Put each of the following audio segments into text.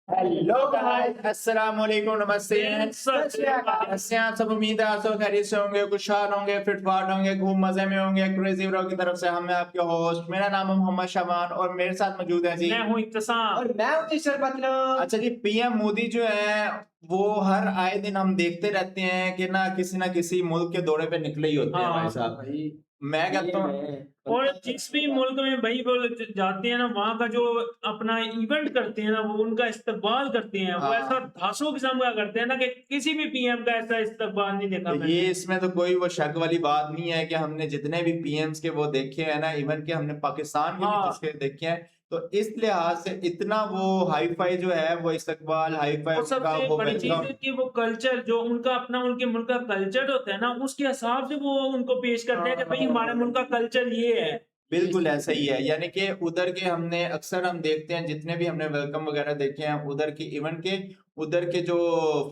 Hello guys, अस्सलाम वालेकुम, नमस्ते, सत श्री अकाल। कैसे हैं आप सब? उम्मीद है आप सब खैरियत से होंगे, खुशहाल होंगे, फिट-फाट होंगे, खूब मजे में होंगे। क्रेजी व्लॉग की तरफ से हम मैं आपके होस्ट, मेरा नाम है मोहम्मद शाबान और मेरे साथ मौजूद है जी मैं हूं इत्तसाम और मैं हूं ईश्वर मतलब। अच्छा जी, पीएम मोदी जो है वो हर आए दिन हम देखते रहते हैं कि ना किसी मुल्क के दौरे पे निकले ही होते हैं भाई साहब। भाई मैं कहता हूँ और जिस भी मुल्क में भाई वो जाते हैं ना, वहाँ का जो अपना इवेंट करते हैं ना, वो उनका इस्तकबाल करते हैं। वो हाँ। ऐसा धांसू किस्म का करते हैं ना कि किसी भी पीएम का ऐसा इस्तकबाल नहीं देखा तो मैंने। ये इसमें तो कोई वो शक वाली बात नहीं है कि हमने जितने भी पीएम्स के वो देखे हैं ना, इवन कि हमने पाकिस्तान के भी हाँ। जिसके देखे हैं, तो इस लिहाज से इतना वो हाई फाई जो है वो इस्तकबाल हाई फाई और का सबसे वो बड़ी चीज वेलकम। है कि वो कल्चर जो उनका अपना उनके मुल्क का कल्चर होता है ना, उसके हिसाब से वो उनको पेश करते हैं कि भाई हमारे मुल्क का कल्चर ये है। बिल्कुल ऐसा ही है, यानी कि उधर के हमने अक्सर हम देखते हैं जितने भी हमने वेलकम वगैरह देखे हैं उधर की, इवन के उधर के जो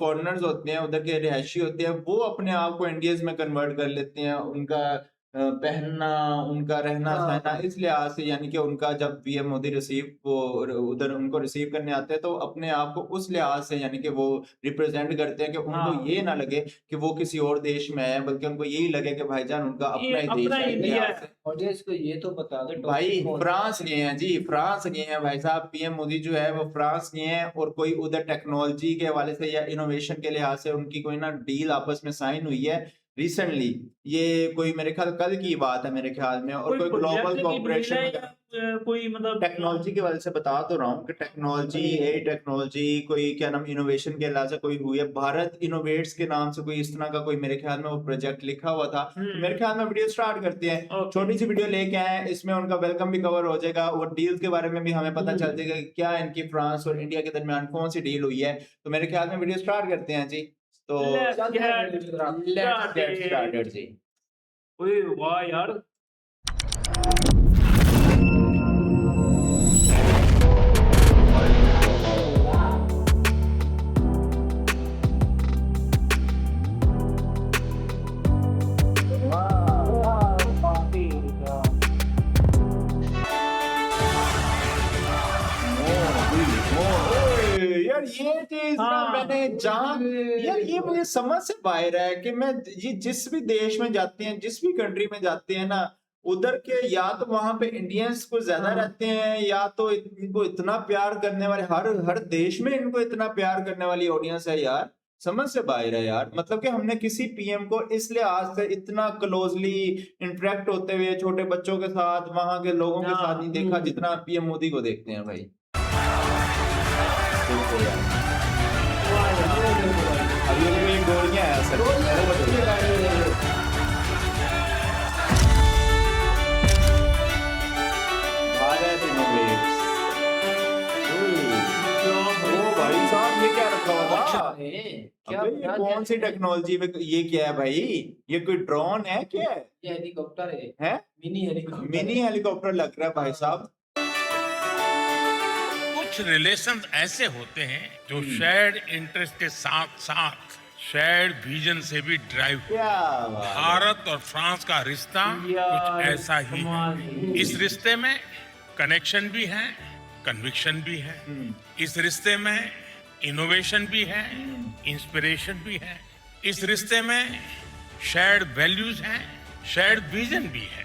फॉरेनर्स होते हैं, उधर के रिहायशी होते हैं, वो अपने आप को इंडियंस में कन्वर्ट कर लेते हैं। उनका पहनना, उनका रहना सहना इस लिहाज से, यानी कि उनका जब पीएम मोदी रिसीव वो उधर उनको रिसीव करने आते हैं तो अपने आप को उस लिहाज से यानी कि वो रिप्रेजेंट करते हैं कि उनको हाँ। ये ना लगे कि वो किसी और देश में है, बल्कि उनको यही लगे कि भाईजान उनका ये अपना ही देश अपना है। इस इंडिया लिहाज है। से ऑडियंस को ये तो बता दो भाई टॉपिक कौन फ्रांस गए हैं जी, फ्रांस गए हैं भाई साहब। पीएम मोदी जो है वो फ्रांस गए हैं और कोई उधर टेक्नोलॉजी के हवाले से या इनोवेशन के लिहाज से उनकी कोई ना डील आपस में साइन हुई है रिसेंटली। ये कोई मेरे ख्याल कल की बात है मेरे ख्याल में, और कोई कोई प्रोजेक्ट ग्लोबल की डील कॉर्पोरेशन है या कोई मतलब टेक्नोलॉजी की वजह से बता तो रहा हूँ कि टेक्नोलॉजी ए टेक्नोलॉजी कोई क्या नाम इनोवेशन के लिहाज से कोई हुई है। भारत इनोवेट्स के नाम से कोई इस तरह का कोई मेरे ख्याल में वो प्रोजेक्ट लिखा हुआ था। तो मेरे ख्याल में वीडियो स्टार्ट करते हैं, ओके। छोटी सी वीडियो लेके आए, इसमें उनका वेलकम भी कवर हो जाएगा और डील के बारे में भी हमें पता चल जाएगा कि क्या इनकी फ्रांस और इंडिया के दरमियान कौन सी डील हुई है। तो मेरे ख्याल में वीडियो स्टार्ट करते हैं जी। तो Let's get let's get started। Started जी। ओए वाह यार। यार ये चीज ना हाँ। मैंने जहाँ यार ये मुझे समझ से बाहर है कि मैं ये जिस भी देश में जाते हैं, जिस भी कंट्री में जाते हैं ना, उधर के या तो वहां पे इंडियंस को ज्यादा हाँ। रहते हैं या तो इनको इतना प्यार करने वाले हर हर देश में इनको इतना प्यार करने वाली ऑडियंस है यार। समझ से बाहर है यार, मतलब कि हमने किसी पीएम को इस लिहाज से इतना क्लोजली इंटरेक्ट होते हुए छोटे बच्चों के साथ वहां के लोगों के साथ नहीं देखा जितना पीएम मोदी को देखते हैं भाई। बिल्कुल यार। अभी अभी एक गोलियां है सर। भारत इनोवेट्स। ओ भाई साहब, ये क्या रखा हुआ था? क्या अबे ये कौन सी टेक्नोलॉजी में, ये क्या है भाई? ये कोई ड्रोन है क्या है? ये हेलीकॉप्टर है, हैं? Mini helicopter. मिनी हेलीकॉप्टर लग रहा है भाई साहब। कुछ रिलेशन ऐसे होते हैं जो शेयर्ड इंटरेस्ट के साथ साथ शेयर्ड विजन से भी ड्राइव होते क्या हैं। बात है। भारत और फ्रांस का रिश्ता कुछ ऐसा ही है। इस रिश्ते में कनेक्शन भी है, कन्विक्शन भी है। इस रिश्ते में इनोवेशन भी है, इंस्पिरेशन भी है। इस रिश्ते में शेयर्ड वैल्यूज हैं, शेयर्ड विजन भी है।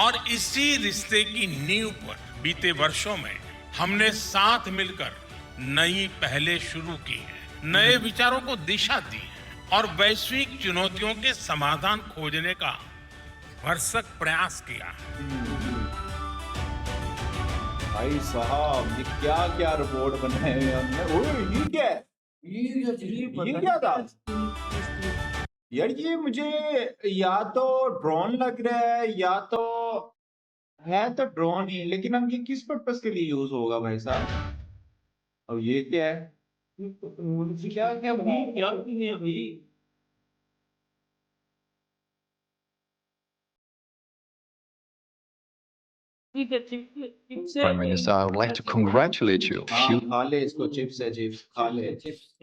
और इसी रिश्ते की नींव पर बीते वर्षों में हमने साथ मिलकर नई पहले शुरू की है, नए विचारों को दिशा दी है और वैश्विक चुनौतियों के समाधान खोजने का भरसक प्रयास किया है। भाई साहब ये क्या क्या रिपोर्ट बनाए हुए हमने। ओए ये क्या है? ये क्या था यार? ये मुझे या तो ड्रोन लग रहा है या तो है तो ड्रोन ही, लेकिन अब ये किस पर्पस के लिए यूज होगा भाई साहब? अब ये क्या है? क्या क्या भाई। Prime Minister, I would like to congratulate you. हाँ खा ले इसको, चिप्स है, चिप्स खा ले।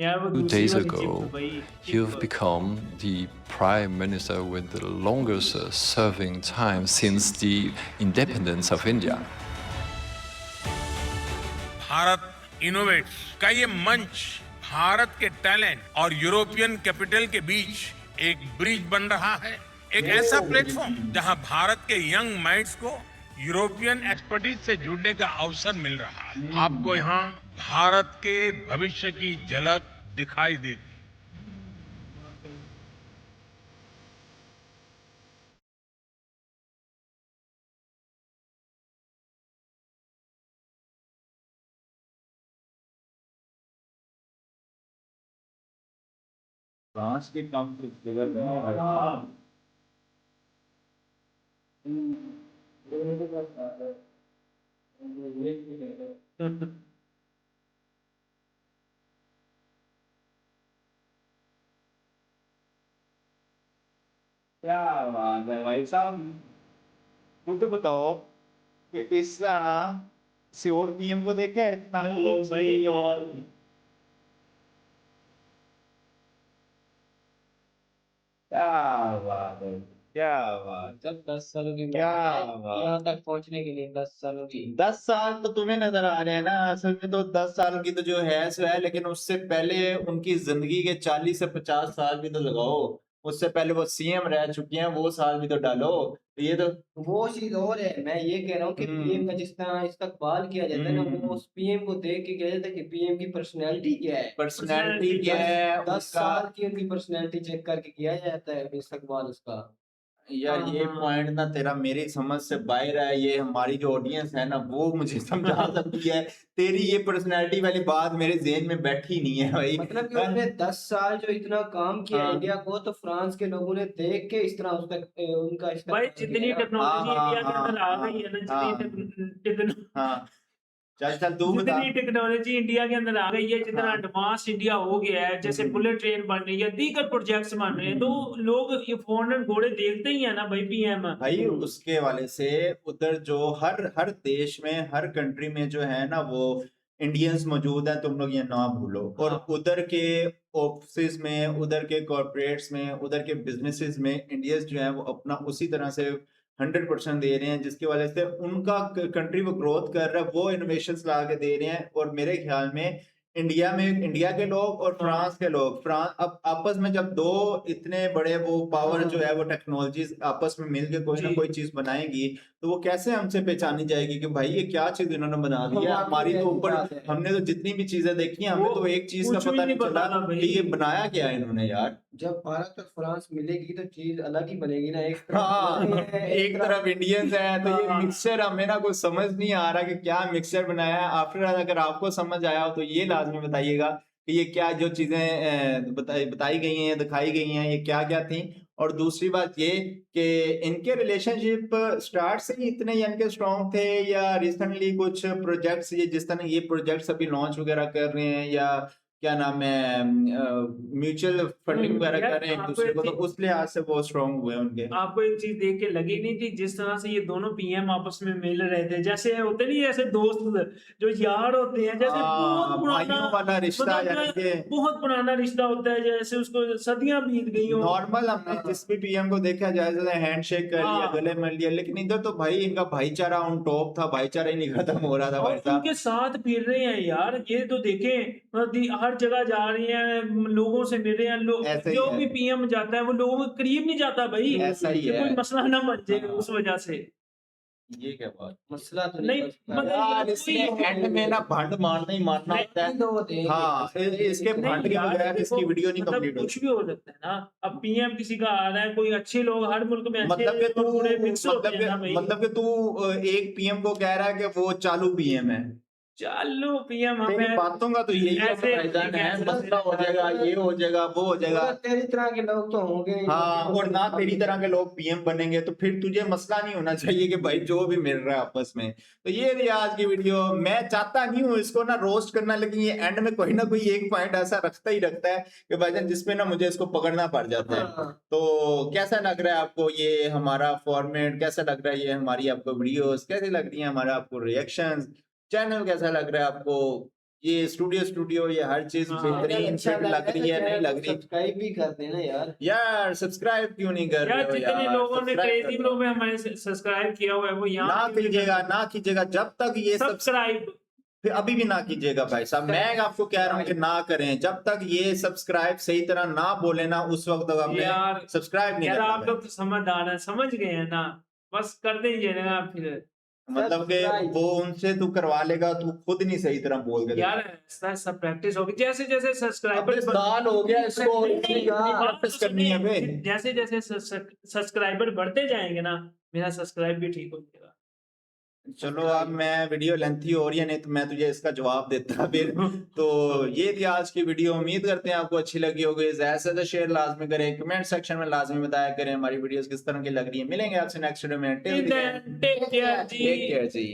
यार वो 2 दूसरी days वाली ago, चिप्स भाई। you've become the Prime Minister with the longest serving time since the independence of India. Bharat innovates का ये मंच भारत के टैलेंट और यूरोपियन कैपिटल के बीच एक ब्रिज बन रहा है, एक ऐसा प्लेटफॉर्म जहां भारत के यंग माइंड्स को यूरोपियन एक्सपर्टीज से जुड़ने का अवसर मिल रहा है। आपको यहाँ भारत के भविष्य की झलक दिखाई देगी। फ्रांस के काम क्या बात है भाई साहब, मुझे बताओ कि इस सियोर पीएम को देखे इतना सही और क्या बात है, क्या बात, जब 10 सालों की क्या मेहनत है, बात। यहाँ तक पहुँचने के लिए 10 सालों की 10 साल तो तुम्हें नजर आ रहे हैं ना, असल में तो 10 साल की तो जो है सो है, लेकिन उससे पहले उनकी जिंदगी के 40 से 50 साल भी तो लगाओ। उससे पहले वो सीएम रह चुके हैं, वो साल भी तो डालो। ये तो वो चीज और है। मैं ये कह रहा हूँ कि पीएम का जिस तरह इस्तकबाल किया जाता है ना, वो उस पीएम को देख के कहा जाता है कि पीएम की पर्सनैलिटी क्या है। पर्सनैलिटी क्या है 10 उसका। साल की उनकी पर्सनैलिटी चेक करके किया जाता है इस्तकबाल उसका। यार ये पॉइंट ना तेरा मेरी समझ से बाहर है, ये हमारी जो ऑडियंस है ना वो मुझे समझा सकती है। तेरी ये पर्सनैलिटी वाली बात मेरे ज़हन में बैठी नहीं है भाई। मतलब कि उसने 10 साल जो इतना काम किया हाँ। इंडिया को, तो फ्रांस के लोगों ने देख के इस तरह उसका उनका भाई इस्तेमाल जितनी किया ना। टेक्नोलॉजी हाँ, इंडिया के हाँ, अंदर आ हाँ, गई है ना, हाँ। जितनी हाँ चल चल तू बता। जितनी टेक्नोलॉजी इंडिया के अंदर आ गई है, जितना हाँ। एडवांस इंडिया हो गया है, जैसे बुलेट ट्रेन बन रही है, दीगर प्रोजेक्ट्स बन रहे हैं, तो लोग ये फॉरेनर घोड़े देखते ही है ना भाई पीएम। भाई उसके वाले से उधर जो हर देश में हर कंट्री में जो है ना वो इंडियंस मौजूद हैं, तुम लोग ये ना भूलो। और हाँ। उधर के ऑफिस में, उधर के कॉर्पोरेट्स में, उधर के बिजनेसेस में इंडियंस जो है वो अपना उसी तरह से 100% दे रहे हैं, जिसकी वजह से उनका कंट्री वो ग्रोथ कर रहा है, वो इनोवेशंस ला के दे रहे हैं। और मेरे ख्याल में इंडिया के लोग और फ्रांस के लोग, फ्रांस अब आपस में जब दो इतने बड़े वो पावर जो है वो टेक्नोलॉजीज आपस में मिलके कोई ना जी। कोई चीज बनाएंगी, तो वो कैसे हमसे पहचानी जाएगी कि भाई ये क्या चीज इन्होंने बना दी है। वाकई हमारी तो ऐसी ऊपर बात है। हमने तो जितनी भी चीजें देखी हैं, हमें वो तो एक चीज का कुछ भी पता नहीं नहीं चला पता था भाई। कि ये बनाया क्या है इन्होंने यार। जब भारत और फ्रांस मिलेगी तो चीज अलग ही बनेगी ना। एक तरफ हाँ, ये है, एक तरफ इंडियंस है तो ये हाँ। मिक्सचर हमें ना कुछ समझ नहीं आ रहा कि क्या मिक्सचर बनाया है। आफ्टर अगर आपको समझ आया हो तो ये लाजमी बताइएगा कि ये क्या जो चीजें बताई गई हैं, दिखाई गई हैं, ये क्या क्या थी। और दूसरी बात ये कि इनके रिलेशनशिप स्टार्ट से ही इतने यानी कि स्ट्रॉन्ग थे, या रिसेंटली कुछ प्रोजेक्ट्स, ये जिस तरह ये प्रोजेक्ट्स अभी लॉन्च वगैरह कर रहे हैं, या क्या नाम है म्यूचुअल फंडिंग वगैरह यार, कर रहे हैं एक आपको दूसरे एक को, तो चीज- उस लिहाज से वो स्ट्रॉन्ग हुए उनके। आपको एक चीज देख के लगी नहीं थी जिस तरह से ये दोनों पीएम आपस में मिल रहे थे, जैसे होते नहीं ऐसे दोस्त जो यार होते हैं, जैसे बहुत पुराना भाइयों वाला रिश्ता, यानी कि बहुत पुराना रिश्ता होता है, जैसे उसको सदियां बीत गई हो। नॉर्मल हमने जिस भी पीएम को देखा जाए हैंडशेक कर लिया, हाँ। गले मिल लिया, लेकिन इधर तो भाई इनका भाईचारा ऑन टॉप था, भाईचारा ही नहीं खत्म हो रहा था और भाई साहब। उनके साथ फिर रहे हैं यार, ये तो देखें हर जगह जा रहे हैं, लोगों से मिल रहे हैं। लोग ऐसा ही जो है। भी पीएम जाता है वो लोगों के करीब नहीं जाता भाई, ऐसा ही कि है। कोई मसला ना बन जाए हाँ। उस वजह से। ये क्या बात मसला तो नहीं, नहीं बचता। मतलब यार, ये इसमें कोई- एंड में ना भंड मारना ही मारना नहीं, होता है। दो देंगे। हाँ, इसके नहीं भंड के यार, बगैर देखो, इसकी वीडियो नहीं मतलब कंप्लीट कुछ होती। भी हो सकता है ना। अब पीएम किसी का आ रहा है, कोई अच्छे लोग हर मुल्क में अच्छे मतलब कि तू थोड़े मिक्स होते हैं ना भाई। मतलब कि तू एक पीएम को कह रहा है कि वो चालू पीएम है। चलो पीएम तेरी हमें बातों का तो यही ऐसे- भाईजान है, ऐसे- मसला हो जाएगा, ये हो जाएगा, वो हो जाएगा। मतलब तेरी तरह के लोग तो होंगे ही। हाँ, और ना तेरी तरह के लोग पीएम बनेंगे, तो फिर तुझे मसला नहीं होना चाहिए कि भाई जो भी मिल रहा है आपस में। तो ये थी आज की वीडियो। मैं चाहता नहीं हूँ इसको ना रोस्ट करना, लेकिन ये एंड में कोई ना कोई एक पॉइंट ऐसा रखता ही रखता है कि भाईजान जिसपे ना मुझे इसको पकड़ना पड़ जाता है। हाँ। तो कैसा लग रहा है आपको ये हमारा फॉर्मेट, कैसा लग रहा है ये हमारी आपको वीडियोस, कैसी लग रही है हमारा आपको रिएक्शंस, चैनल कैसा लग रहा है आपको, ये स्टूडियो ये हर चीज हाँ, बेहतरीन अच्छा फिट लग रही है, नहीं लग रही? सब्सक्राइब भी कर देना यार। यार सब्सक्राइब क्यों नहीं कर रहे यार हो जितने यार? लोगों ने सब्सक्राइब क्रेजी कर लोग दो। में हमारे सब्सक्राइब किया हुआ है वो ना यहाँ कीजिएगा, ना कीजिएगा, जब तक ये सब सब्सक्राइब फिर अभी भी ना कीजिएगा भाई साहब, मैं आपको कह रहा हूँ कि ना करें, जब तक ये सब्सक्राइब सही तरह ना बोले ना उस वक्त तक आपने यार सब्सक्राइब नहीं यार करना आप भाई। लोग तो समझदार हैं, समझ गए हैं ना, बस कर देंगे ना फिर। मतलब कि Subscribe। वो उनसे तू करवा लेगा, तू खुद नहीं सही तरह बोल के यार देगा। ऐसा सब प्रैक्टिस होगी, जैसे जैसे अबे सब्सक्राइबर साल हो गया इसको, नहीं, इतनी नहीं, कितनी बात प्रैक्टिस तो करनी है सुनिए, बे। जैसे जैसे सब्सक्राइबर बढ़ते जाएंगे ना, मेरा सब्सक्राइब भी ठीक हो जाएगा। चलो अब मैं वीडियो लेंथी हो रही है, नहीं तो मैं तुझे इसका जवाब देता फिर। तो ये थी आज की वीडियो, उम्मीद करते हैं आपको अच्छी लगी होगी। ज्यादा से ज्यादा शेयर लाजमी करें, कमेंट सेक्शन में लाजमी बताया करें हमारी वीडियोस किस तरह की लग रही है। मिलेंगे आपसे नेक्स्ट वीडियो में, टिल देन टेक केयर जी। टेक केयर जी।